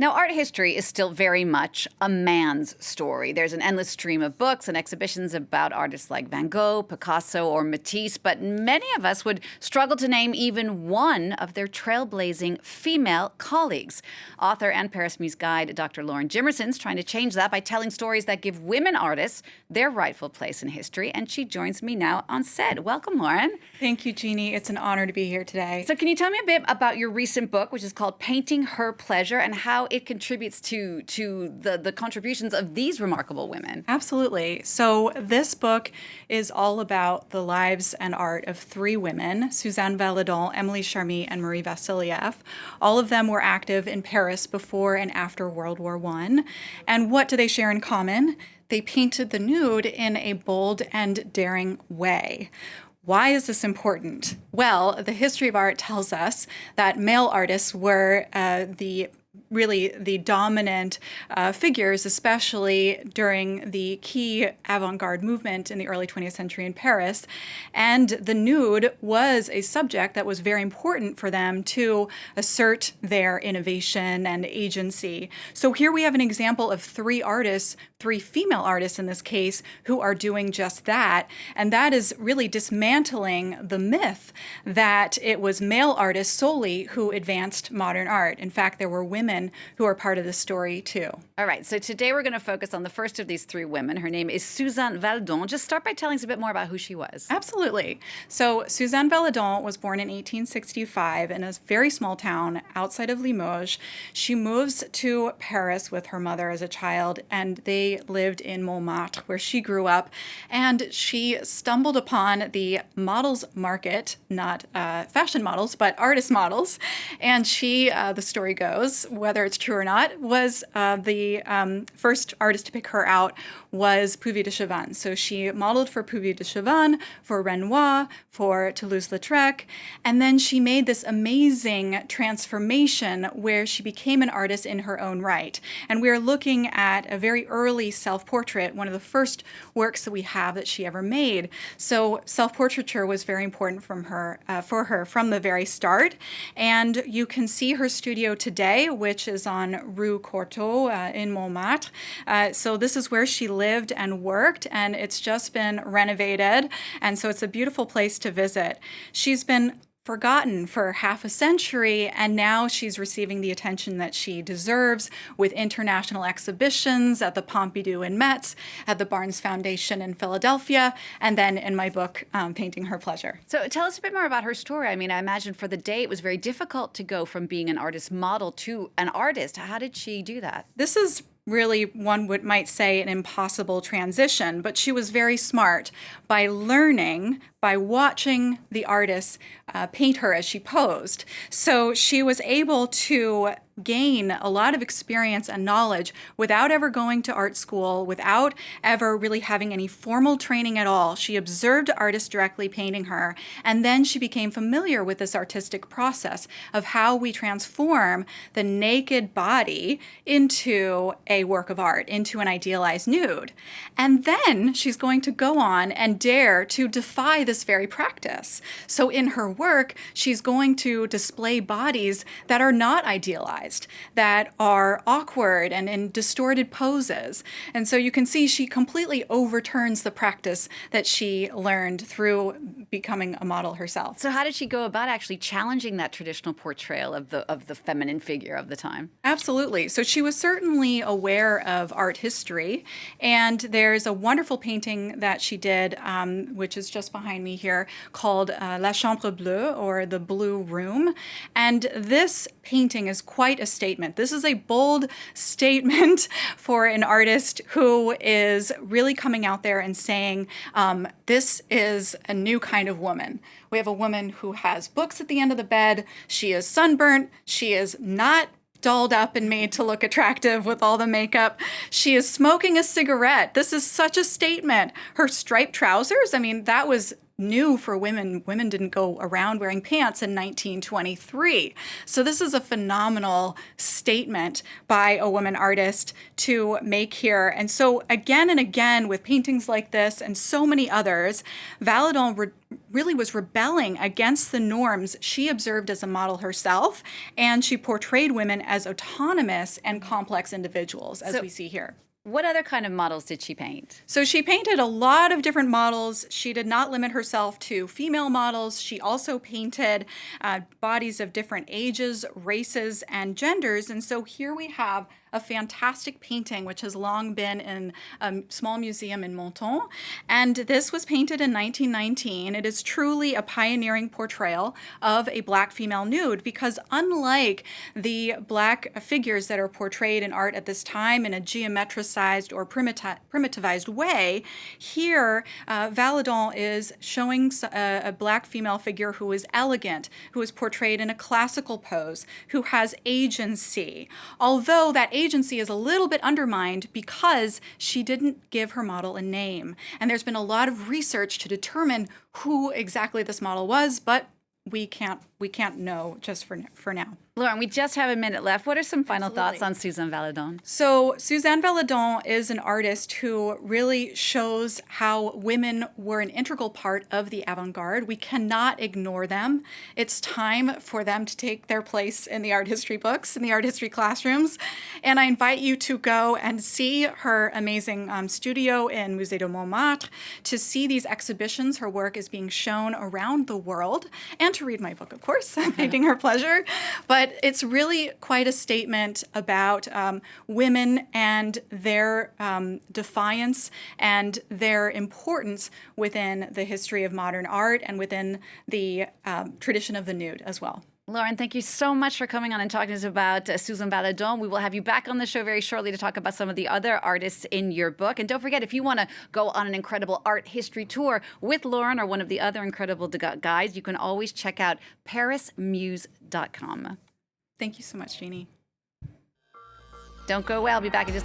Now, art history is still very much a man's story. There's an endless stream of books and exhibitions about artists like Van Gogh, Picasso, or Matisse, but many of us would struggle to name even one of their trailblazing female colleagues. Author and Paris Muse guide Dr. Lauren Jimerson's trying to change that by telling stories that give women artists their rightful place in history, and she joins me now on set. Welcome, Lauren. Thank you, Jeannie. It's an honor to be here today. So can you tell me a bit about your recent book, which is called Painting Her Pleasure, and how it contributes to the contributions of these remarkable women? Absolutely. So this book is all about the lives and art of three women, Suzanne Valadon, Emily Charmy, and Marie Vassiliev. All of them were active in Paris before and after World War I. And what do they share in common? They painted the nude in a bold and daring way. Why is this important? Well, the history of art tells us that male artists were the dominant figures, especially during the key avant-garde movement in the early 20th century in Paris. And the nude was a subject that was very important for them to assert their innovation and agency. So here we have an example of three artists, three female artists in this case, who are doing just that. And that is really dismantling the myth that it was male artists solely who advanced modern art. In fact, there were women who are part of the story too. All right, so today we're going to focus on the first of these three women. Her name is Suzanne Valadon. Just start by telling us a bit more about who she was. Absolutely. So Suzanne Valadon was born in 1865 in a very small town outside of Limoges. She moves to Paris with her mother as a child, and they lived in Montmartre, where she grew up. And she stumbled upon the models market, not fashion models, but artist models. And she, the story goes, whether it's true or not, was the first artist to pick her out was Puvis de Chavannes. So she modeled for Puvis de Chavannes, for Renoir, for Toulouse-Lautrec, and then she made this amazing transformation where she became an artist in her own right. And we're looking at a very early self-portrait, one of the first works that we have that she ever made. So self-portraiture was very important for her from the very start. And you can see her studio today, which is on Rue Courtauld in Montmartre. So this is where she lived and worked, and it's just been renovated. And so it's a beautiful place to visit. She's been forgotten for half a century, and now she's receiving the attention that she deserves with international exhibitions at the Pompidou in Metz, at the Barnes Foundation in Philadelphia, and then in my book, Painting Her Pleasure. So tell us a bit more about her story. I mean, I imagine for the day it was very difficult to go from being an artist model to an artist. How did she do that? This is really, one might say, an impossible transition, but she was very smart by learning, by watching the artists paint her as she posed. So she was able to gain a lot of experience and knowledge without ever going to art school, without ever really having any formal training at all. She observed artists directly painting her, and then she became familiar with this artistic process of how we transform the naked body into a work of art, into an idealized nude. And then she's going to go on and dare to defy this very practice. So in her work, she's going to display bodies that are not idealized, that are awkward and in distorted poses. And so you can see she completely overturns the practice that she learned through becoming a model herself. So how did she go about actually challenging that traditional portrayal of the feminine figure of the time? Absolutely. So she was certainly aware of art history, and there's a wonderful painting that she did, which is just behind me here, called La Chambre Bleue, or the Blue Room. And this painting is quite a statement. This is a bold statement for an artist who is really coming out there and saying, this is a new kind of woman. We have a woman who has books at the end of the bed. She is sunburnt. She is not dolled up and made to look attractive with all the makeup. She is smoking a cigarette. This is such a statement. Her striped trousers, I mean, that was new for women. Women didn't go around wearing pants in 1923. So this is a phenomenal statement by a woman artist to make here. And so again and again with paintings like this and so many others, Valadon really was rebelling against the norms she observed as a model herself, and she portrayed women as autonomous and complex individuals, as we see here. What other kind of models did she paint? So she painted a lot of different models. She did not limit herself to female models. She also painted bodies of different ages, races, and genders. And so here we have a fantastic painting, which has long been in a small museum in Menton. And this was painted in 1919. It is truly a pioneering portrayal of a Black female nude, because unlike the Black figures that are portrayed in art at this time in a geometricized or primitivized way, here Valadon is showing a Black female figure who is elegant, who is portrayed in a classical pose, who has agency. Although that agency is a little bit undermined because she didn't give her model a name. And there's been a lot of research to determine who exactly this model was, but we can't know just for now. Lauren, we just have a minute left. What are some final Absolutely. thoughts on Suzanne Valadon? So Suzanne Valadon is an artist who really shows how women were an integral part of the avant-garde. We cannot ignore them. It's time for them to take their place in the art history books, in the art history classrooms. And I invite you to go and see her amazing studio in Musée de Montmartre, to see these exhibitions. Her work is being shown around the world, and to read my book, of course, Painting Her Pleasure. But it's really quite a statement about women and their defiance and their importance within the history of modern art and within the tradition of the nude as well. Lauren, thank you so much for coming on and talking to us about Suzanne Valadon. We will have you back on the show very shortly to talk about some of the other artists in your book. And don't forget, if you want to go on an incredible art history tour with Lauren or one of the other incredible guides, you can always check out parismuse.com. Thank you so much, Jeannie. Don't go away. I'll be back in just